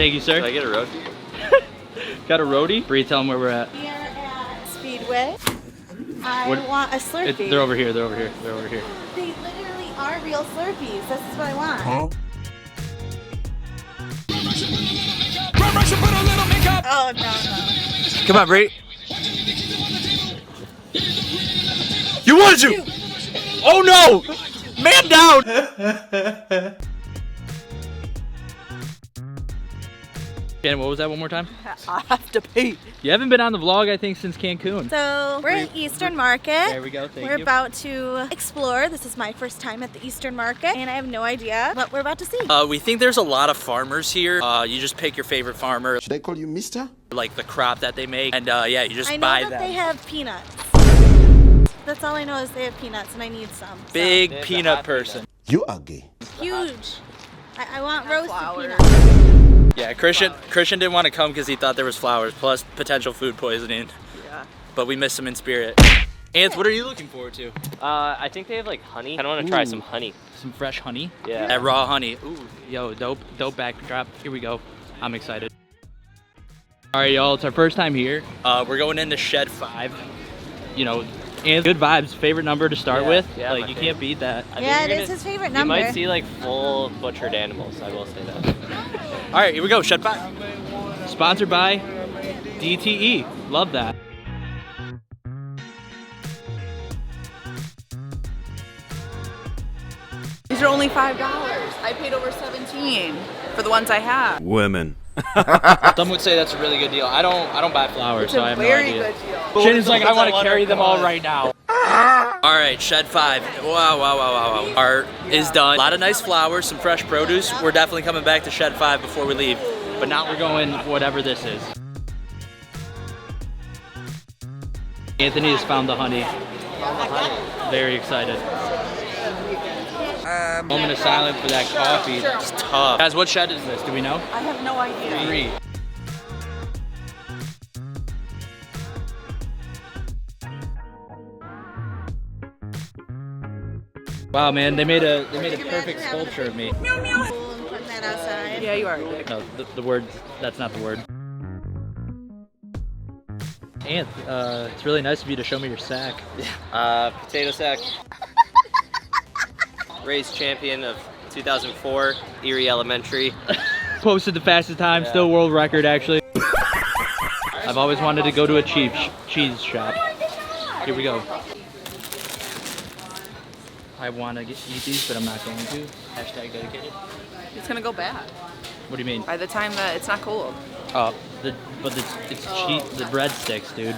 Thank you, sir. Can I get a roadie? Got a roadie? Bree, tell them where we're at. We are at Speedway. I want a Slurpee. They're over here. They're over here. They're over here. They literally are real Slurpees. This is what I want. Huh? Oh, no. Come on, Bree. You wanted to! Oh no! Man down! Shannon, what was that one more time? I have to pee. You haven't been on the vlog, I think, since Cancun. So we're at Eastern Market. There we go, thank you. We're about to explore. This is my first time at the Eastern Market, and I have no idea what we're about to see. We think there's a lot of farmers here. You just pick your favorite farmer. Should I call you mister? Like the crop that they make, and yeah, you just buy them. I know that they have peanuts. That's all I know is they have peanuts, and I need some. Big peanut person. You are gay. Huge. I want roasted peanuts. Yeah, Christian didn't want to come because he thought there was flowers, plus potential food poisoning. Yeah. But we missed him in spirit. Ants, what are you looking forward to? I think they have like honey. I want to try some honey. Some fresh honey? Yeah. That raw honey. Ooh, yo, dope backdrop. Here we go. I'm excited. All right, y'all, it's our first time here. We're going into Shed 5. You know, and good vibes, favorite number to start with. Yeah, like, you can't beat that. Yeah, it is his favorite number. You might see like full butchered animals, I will say that. All right, here we go, Shed 5. Sponsored by DTE. Love that. These are only $5. I paid over $17 for the ones I have. Women. Some would say that's a really good deal. I don't buy flowers, so I have no Very idea. good deal. Shannon's like, I want to carry them all right now. All right, Shed 5. Wow. Art is done. A lot of nice flowers, some fresh produce. We're definitely coming back to Shed 5 before we leave. But now we're going whatever this is. Anthony has found the honey. Very excited. Moment of silence for that coffee. It's tough. Guys, what shed is this? Do we know? I have no idea. 3. Wow, man, they made a perfect sculpture of me. Putting that outside. Yeah, you are a dick. No, the word, that's not the word. Anth, it's really nice of you to show me your sack. Potato sack. Race champion of 2004, Erie Elementary. Posted the fastest time, still world record actually. I've always wanted to go to a cheese shop. Here we go. I want to eat these, but I'm not going to. Hashtag dedicated. It's gonna go bad. What do you mean? By the time that it's not cold. Oh, it's cheese, the breadsticks, dude.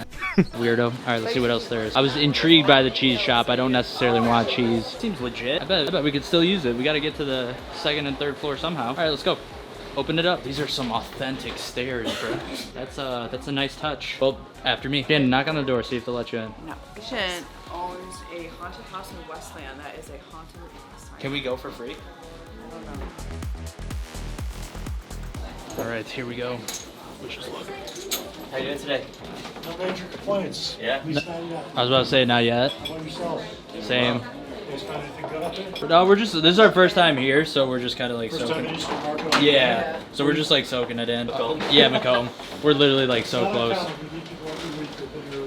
Weirdo. All right, let's see what else there is. I was intrigued by the cheese shop. I don't necessarily want cheese. Seems legit. I bet we could still use it. We got to get to the 2nd and 3rd floor somehow. All right, let's go. Open it up. These are some authentic stairs, bro. That's a nice touch. Well, after me. Shannon, knock on the door. See if they'll let you in. No. Patient owns a haunted house in Westland that is a haunted sign. Can we go for free? I don't know. All right, here we go. Let's just look. How you doing today? No major complaints. Yeah. At least not yet. I was about to say not yet. How about yourself? Same. You guys find anything good up there? No, this is our first time here, so we're just kind of like First time soaking. in Eastern Market? Yeah, so we're just like soaking it in. Yeah, Macomb. We're literally like so close. We meet people every week that have been here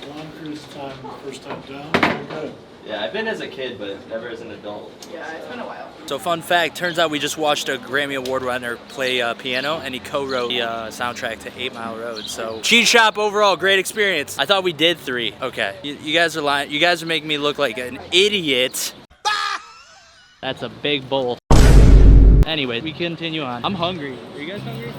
long periods of time, first time down, very good. Yeah, I've been as a kid, but never as an adult. Yeah, it's been a while. So fun fact, turns out we just watched a Grammy Award winner play piano, and he co-wrote the soundtrack to 8 Mile Road. So cheese shop overall, great experience. I thought we did 3. Okay, you guys are lying. You guys are making me look like an idiot. That's a big bowl. Anyway, we continue on. I'm hungry. Are you guys hungry?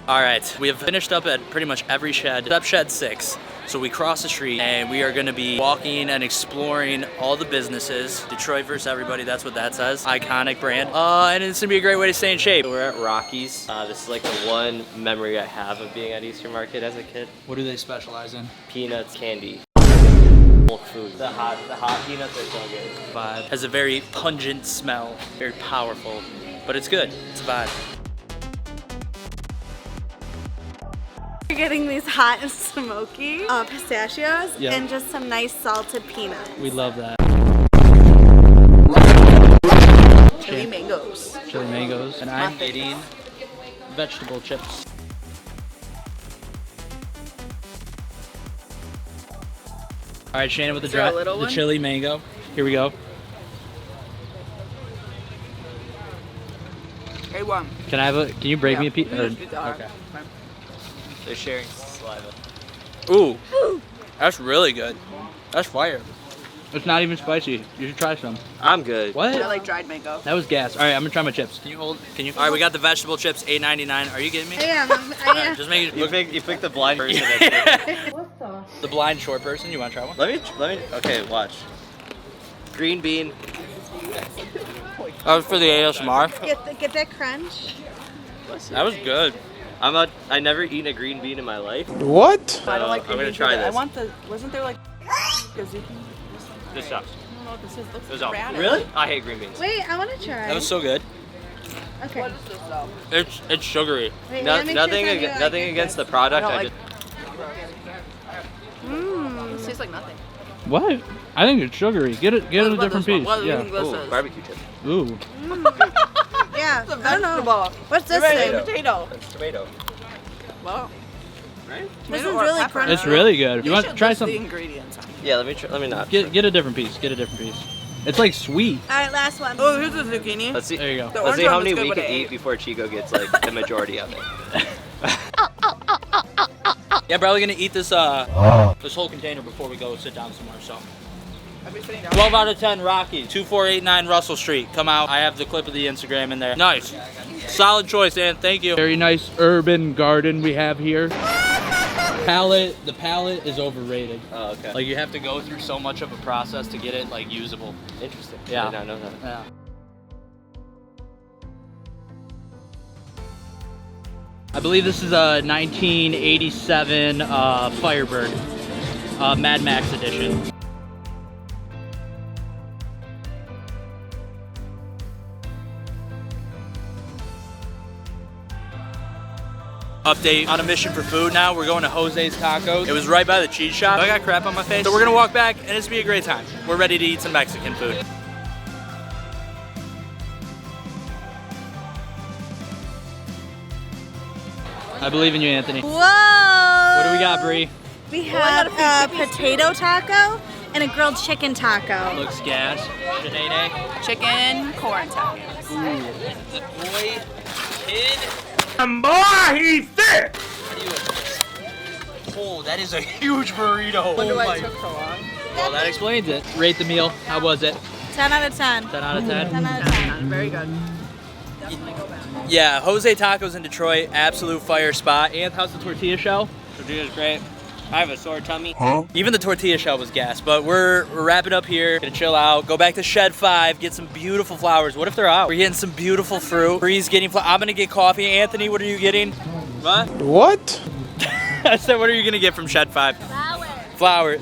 All right, we have finished up at pretty much every shed except Shed 6. So we cross the street and we are gonna be walking and exploring all the businesses. Detroit versus everybody, that's what that says. Iconic brand. And it's gonna be a great way to stay in shape. We're at Rocky's. This is like the one memory I have of being at Eastern Market as a kid. What do they specialize in? Peanuts, candy. Food. The hot peanuts are so good. Vibe. Has a very pungent smell, very powerful, but it's good. It's a vibe. We're getting these hot and smoky pistachios Yep. and just some nice salted peanuts. We love that. Chili mangoes. Chili mangoes. And I'm eating vegetable chips. All right, Shannon with Is there a little the one? chili mango. Here we go. A1. Can I have a? Can you break me a piece? You just eat the arm. Okay. They're sharing saliva. Ooh, that's really good. That's fire. It's not even spicy. You should try some. I'm good. What? I like dried mango. That was gas. All right, I'm gonna try my chips. Can you hold? Can you? All right, we got the vegetable chips, $8.99. Are you kidding me? I am. Just make it. You picked the blind version. The blind short person. You want to try one? Let me. Okay, watch. Green bean. That was for the ASMR. Get that crunch. That was good. I never eaten a green bean in my life. What? I don't like I'm green gonna beans try either. I this. want the. Wasn't there like zucchini? This sucks. I don't know what this is. Looks It was like all- radish. Really? I hate green beans. Wait, I want to try. That was so good. Okay. What is this though? It's sugary. Wait, No, let me nothing choose on you. nothing against the product. I I don't just, This tastes like nothing. What? I think it's sugary. Get it. Get it a What different this one? piece. What do you Yeah. think this ooh, is? barbecue chips. Ooh. Yeah, It's a I don't know. vegetable. What's this Tomato. thing? Potato. It's tomato. Well, Right? This tomato is or really pepper. crunchy. It's really good. You want to should try list the something? ingredients. Yeah. Let me not. Get a different piece. Get a different piece. It's like sweet. All right, last one. Oh, here's the zucchini. Let's see. There you go. The Let's see orange how one many was good, we but can I eat ate. before Chico gets like the majority of it. Yeah, probably gonna eat this this whole container before we go sit down somewhere. So. I'll be sitting down. 12 out of 10, Rocky. 2489 Russell Street. Come out. I have the clip of the Instagram in there. Nice. Solid choice, and thank you. Very nice urban garden we have here. The palette is overrated. Oh, okay. Like you have to go through so much of a process to get it like usable. Interesting. Yeah. I did not know that. Yeah. I believe this is a 1987 Firebird, Mad Max edition. Update on a mission for food now. We're going to Jose's Tacos. It was right by the cheese shop. I got crap on my face. So we're gonna walk back and it's gonna be a great time. We're ready to eat some Mexican food. I believe in you, Anthony. Whoa! What do we got, Bree? We have a potato taco and a grilled chicken taco. Looks gas. Sinead. Chicken corn tacos. The boy, kid. Oh, that is a huge burrito. Wonder Oh why my. it took so long. Well, that explains it. Rate the meal. How was it? 10 out of 10. 10 out of 10? 10 out of 10. Very good. Yeah, Jose Tacos in Detroit, absolute fire spot. And how's the tortilla shell? Tortilla's great. I have a sore tummy. Huh? Even the tortilla shell was gas, but we're wrapping up here. Gonna chill out, go back to Shed 5, get some beautiful flowers. What if they're out? We're getting some beautiful fruit. Bree's getting I'm gonna get coffee. Anthony, what are you getting? What? What? I said, what are you gonna get from Shed 5? Flowers. Flowers.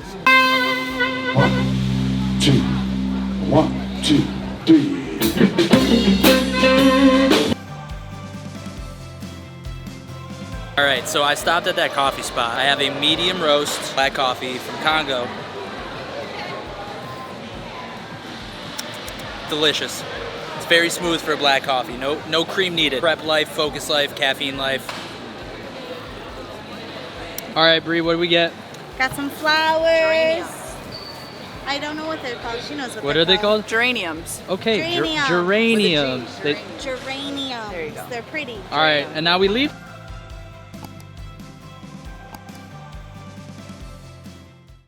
1, 2, 3. All right, so I stopped at that coffee spot. I have a medium roast black coffee from Congo. Delicious. It's very smooth for a black coffee. No cream needed. Prep life, focus life, caffeine life. All right, Bree, what do we get? Got some flowers. I don't know what they're called. She knows what What they're are they called? Geraniums. Okay, Geranium. geraniums. With a G. Geraniums. There you go. They're pretty. All right, and now we leave.